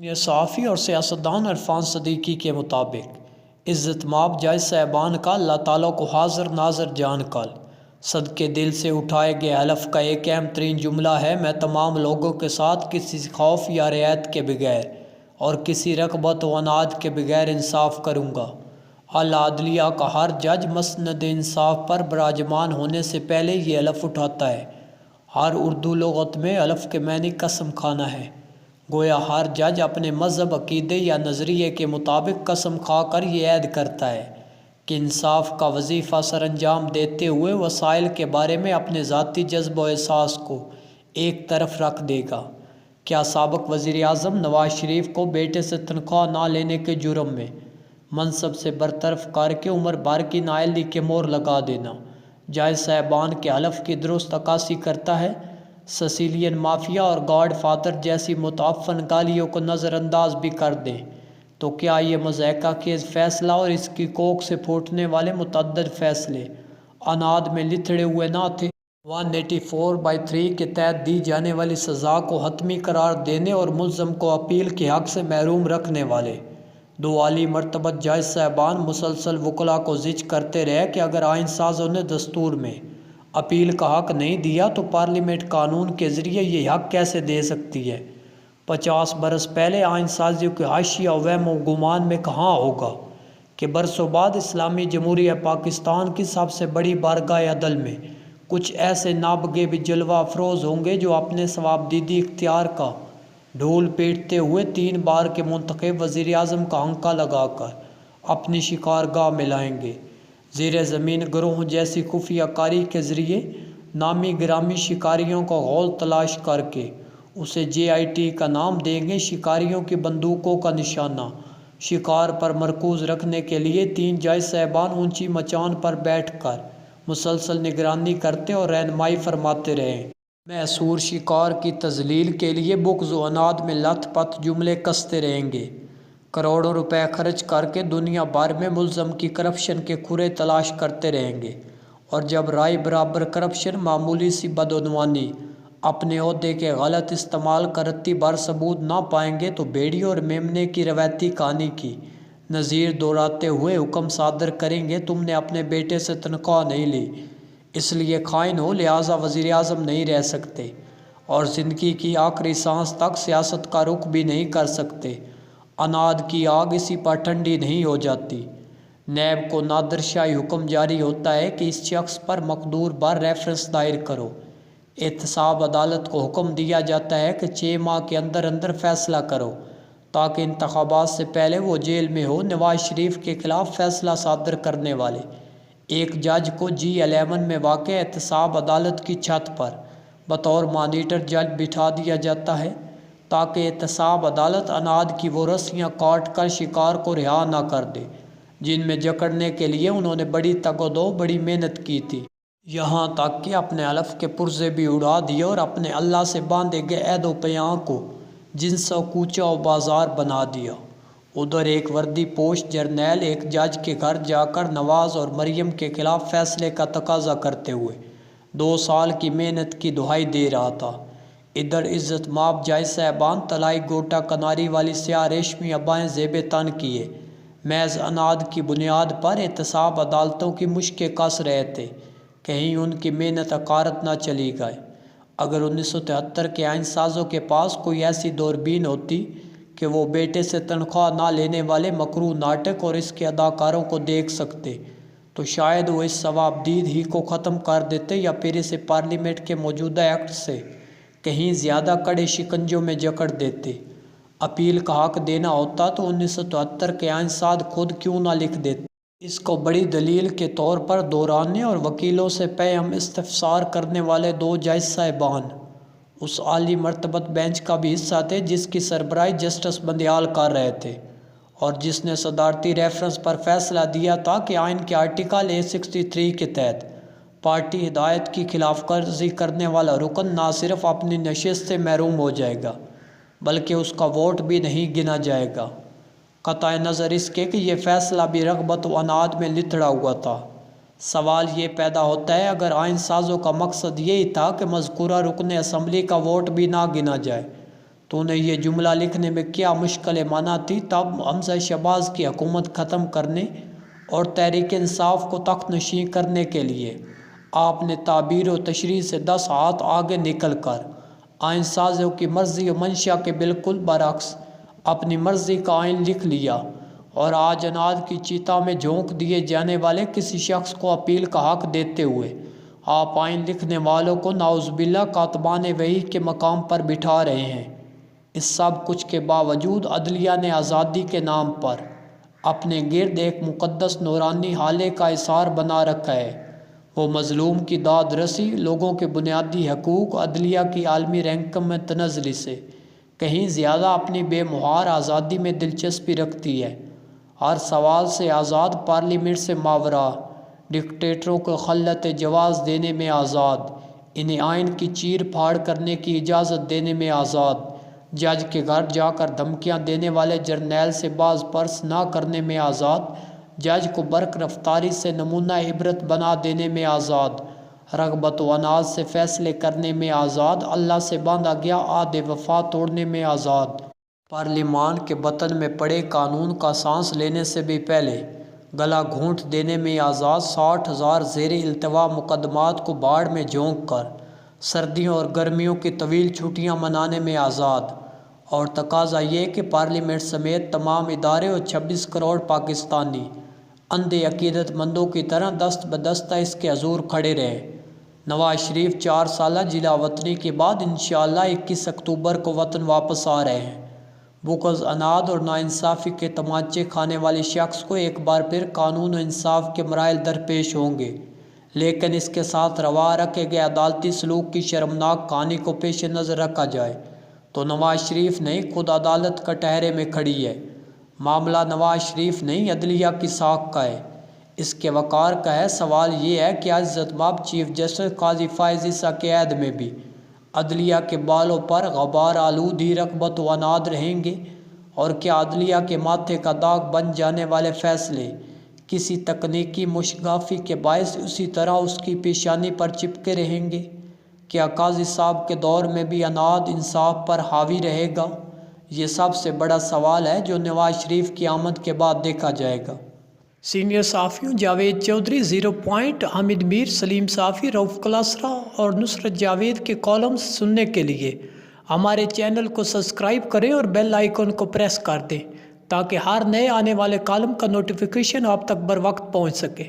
یہ صحافی اور سیاستدان عرفان صدیقی کے مطابق عزت مآب جج صاحبان کا اللہ تعالیٰ کو حاضر ناظر جان کر صدقے دل سے اٹھائے گئے حلف کا ایک اہم ترین جملہ ہے: میں تمام لوگوں کے ساتھ کسی خوف یا رعایت کے بغیر اور کسی رغبت و عناد کے بغیر انصاف کروں گا۔ اعلیٰ عدلیہ کا ہر جج مسند انصاف پر براجمان ہونے سے پہلے یہ حلف اٹھاتا ہے۔ ہر اردو لغت میں حلف کے معنی قسم کھانا ہے۔ گویا ہر جج اپنے مذہب، عقیدے یا نظریے کے مطابق قسم کھا کر یہ عہد کرتا ہے کہ انصاف کا وظیفہ سر انجام دیتے ہوئے وسائل کے بارے میں اپنے ذاتی جذبہ و احساس کو ایک طرف رکھ دے گا۔ کیا سابق وزیر اعظم نواز شریف کو بیٹے سے تنخواہ نہ لینے کے جرم میں منصب سے برطرف کر کے عمر بھر کی نااہلی کی مہر لگا دینا جج صاحبان کے حلف کی درست عکاسی کرتا ہے؟ سسیلین مافیا اور گاڈ فادر جیسی متعفن گالیوں کو نظر انداز بھی کر دیں تو کیا یہ مضحکہ خیز فیصلہ اور اس کی کوکھ سے پھوٹنے والے متعدد فیصلے عناد میں لتھڑے ہوئے نہ تھے؟ 184(3) کے تحت دی جانے والی سزا کو حتمی قرار دینے اور ملزم کو اپیل کے حق سے محروم رکھنے والے دو عالی مرتبہ جج صاحبان مسلسل وکلاء کو زج کرتے رہے کہ اگر آئین سازوں نے دستور میں اپیل کا حق نہیں دیا تو پارلیمنٹ قانون کے ذریعے یہ حق کیسے دے سکتی ہے؟ 50 برس پہلے آئین سازیوں کے حاشیہ وہم و گمان میں کہاں ہوگا کہ برسوں بعد اسلامی جمہوریہ پاکستان کی سب سے بڑی بارگاہ عدل میں کچھ ایسے نابغے بھی جلوہ افروز ہوں گے جو اپنے ثوابدیدی اختیار کا ڈھول پیٹتے ہوئے 3 بار کے منتخب وزیر اعظم کا حنکا لگا کر اپنی شکارگاہ میں لائیں گے۔ زیر زمین گروہوں جیسی خفیہ کاری کے ذریعے نامی گرامی شکاریوں کا غول تلاش کر کے اسے JIT کا نام دیں گے۔ شکاریوں کی بندوقوں کا نشانہ شکار پر مرکوز رکھنے کے لیے 3 جج صاحبان اونچی مچان پر بیٹھ کر مسلسل نگرانی کرتے اور رہنمائی فرماتے رہے۔ محصور شکار کی تذلیل کے لیے بغض و عناد میں لت پت جملے کستے رہیں گے۔ کروڑوں روپے خرچ کر کے دنیا بھر میں ملزم کی کرپشن کے کھرے تلاش کرتے رہیں گے، اور جب رائے برابر کرپشن، معمولی سی بدعنوانی، اپنے عہدے کے غلط استعمال کا رتی بھر ثبوت نہ پائیں گے تو بھیڑیے اور میمنے کی روایتی کہانی کی نظیر دہراتے ہوئے حکم صادر کریں گے: تم نے اپنے بیٹے سے تنخواہ نہیں لی، اس لیے خائن ہو، لہٰذا وزیر اعظم نہیں رہ سکتے اور زندگی کی آخری سانس تک سیاست کا رخ بھی نہیں کر سکتے۔ عناد کی آگ اسی پر ٹھنڈی نہیں ہو جاتی۔ نیب کو نادرشاہی حکم جاری ہوتا ہے کہ اس شخص پر مقدور بر ریفرنس دائر کرو۔ احتساب عدالت کو حکم دیا جاتا ہے کہ 6 ماہ کے اندر اندر فیصلہ کرو تاکہ انتخابات سے پہلے وہ جیل میں ہو۔ نواز شریف کے خلاف فیصلہ صادر کرنے والے ایک جج کو G11 میں واقع احتساب عدالت کی چھت پر بطور مانیٹر جج بٹھا دیا جاتا ہے تاکہ احتساب عدالت عناد کی وہ رسیاں کاٹ کر شکار کو رہا نہ کر دے جن میں جکڑنے کے لیے انہوں نے بڑی تگ و دو، بڑی محنت کی تھی، یہاں تک کہ اپنے حلف کے پرزے بھی اڑا دیے اور اپنے اللہ سے باندھے گئے عہد و پیمان کو جنس و کوچہ و بازار بنا دیا۔ ادھر ایک وردی پوش جرنیل ایک جج کے گھر جا کر نواز اور مریم کے خلاف فیصلے کا تقاضا کرتے ہوئے 2 سال کی محنت کی دہائی دے رہا تھا۔ ادھر عزت مآب جج صاحبان طلائی گوٹا کناری والی سیاہ ریشمی عبائیں زیب تن کیے محض عناد کی بنیاد پر احتساب عدالتوں کی مشقیں کس رہے تھے، کہیں ان کی محنت عقارت نہ چلی گئے۔ اگر 1973 کے آئین سازوں کے پاس کوئی ایسی دوربین ہوتی کہ وہ بیٹے سے تنخواہ نہ لینے والے مکروہ ناٹک اور اس کے اداکاروں کو دیکھ سکتے تو شاید وہ اس ثوابدید ہی کو ختم کر دیتے یا پھر اسے پارلیمنٹ کے موجودہ ایکٹ سے کہیں زیادہ کڑے شکنجوں میں جکڑ دیتے۔ اپیل کا حق دینا ہوتا تو 1973 کے آئین ساز خود کیوں نہ لکھ دیتے۔ اس کو بڑی دلیل کے طور پر دہرانے اور وکیلوں سے پہ ہم استفسار کرنے والے 2 جج صاحبان اس عالی مرتبت بینچ کا بھی حصہ تھے جس کی سربراہی جسٹس بندیال کر رہے تھے اور جس نے صدارتی ریفرنس پر فیصلہ دیا تھا کہ آئین کے آرٹیکل 863 کے تحت پارٹی ہدایت کی خلاف ورزی کرنے والا رکن نہ صرف اپنی نشست سے محروم ہو جائے گا بلکہ اس کا ووٹ بھی نہیں گنا جائے گا، قطع نظر اس کے کہ یہ فیصلہ بھی رغبت و عناد میں لتھڑا ہوا تھا۔ سوال یہ پیدا ہوتا ہے اگر آئین سازوں کا مقصد یہی تھا کہ مذکورہ رکن اسمبلی کا ووٹ بھی نہ گنا جائے تو نے یہ جملہ لکھنے میں کیا مشکل معنی تھی؟ تب حمزہ شہباز کی حکومت ختم کرنے اور تحریک انصاف کو تخت نشین کرنے کے لیے آپ نے تعبیر و تشریح سے 10 ہاتھ آگے نکل کر آئین سازوں کی مرضی و منشا کے بالکل برعکس اپنی مرضی کا آئین لکھ لیا، اور آج اناد کی چیتا میں جھونک دیے جانے والے کسی شخص کو اپیل کا حق دیتے ہوئے آپ آئین لکھنے والوں کو نعوذ باللہ کاتبان وحی کے مقام پر بٹھا رہے ہیں۔ اس سب کچھ کے باوجود عدلیہ نے آزادی کے نام پر اپنے گرد ایک مقدس نورانی حالے کا اثار بنا رکھا ہے۔ وہ مظلوم کی داد رسی، لوگوں کے بنیادی حقوق، عدلیہ کی عالمی رینکنگ میں تنزلی سے کہیں زیادہ اپنی بے مہار آزادی میں دلچسپی رکھتی ہے۔ ہر سوال سے آزاد، پارلیمنٹ سے ماورا، ڈکٹیٹروں کو خلت جواز دینے میں آزاد، انہیں آئین کی چیر پھاڑ کرنے کی اجازت دینے میں آزاد، جج کے گھر جا کر دھمکیاں دینے والے جرنیل سے باز پرس نہ کرنے میں آزاد، جج کو برق رفتاری سے نمونہ عبرت بنا دینے میں آزاد، رغبت و اناج سے فیصلے کرنے میں آزاد، اللہ سے باندھا گیا عہد وفا توڑنے میں آزاد، پارلیمان کے بطن میں پڑے قانون کا سانس لینے سے بھی پہلے گلا گھونٹ دینے میں آزاد، 60,000 زیر التوا مقدمات کو باڑ میں جھونک کر سردیوں اور گرمیوں کی طویل چھٹیاں منانے میں آزاد، اور تقاضا یہ کہ پارلیمنٹ سمیت تمام ادارے اور 26 کروڑ پاکستانی اندھے عقیدت مندوں کی طرح دست بدستہ اس کے حضور کھڑے رہے۔ نواز شریف 4 سالہ جلا وطنی کے بعد انشاءاللہ 21 اکتوبر کو وطن واپس آ رہے ہیں۔ بغض، اناد اور ناانصافی کے تمانچے کھانے والے شخص کو ایک بار پھر قانون و انصاف کے مراحل درپیش ہوں گے، لیکن اس کے ساتھ روا رکھے گئے عدالتی سلوک کی شرمناک کہانی کو پیش نظر رکھا جائے تو نواز شریف نہیں، خود عدالت کٹہرے میں کھڑی ہے۔ معاملہ نواز شریف نہیں، عدلیہ کی ساکھ کا ہے، اس کے وقار کا ہے۔ سوال یہ ہے کہ عزت مآب چیف جسٹس قاضی فائز عیسیٰ کے عہد میں بھی عدلیہ کے بالوں پر غبار آلود ہی رغبت و اناد رہیں گے، اور کیا عدلیہ کے ماتھے کا داغ بن جانے والے فیصلے کسی تکنیکی مشگافی کے باعث اسی طرح اس کی پیشانی پر چپکے رہیں گے؟ کیا قاضی صاحب کے دور میں بھی اناد انصاف پر حاوی رہے گا؟ یہ سب سے بڑا سوال ہے جو نواز شریف کی آمد کے بعد دیکھا جائے گا۔ سینئر صحافیوں جاوید چودھری، زیرو پوائنٹ، حامد میر، سلیم صافی، رؤف کلاسرا اور نصرت جاوید کے کالمز سننے کے لیے ہمارے چینل کو سبسکرائب کریں اور بیل آئیکن کو پریس کر دیں تاکہ ہر نئے آنے والے کالم کا نوٹیفیکیشن آپ تک بر وقت پہنچ سکے۔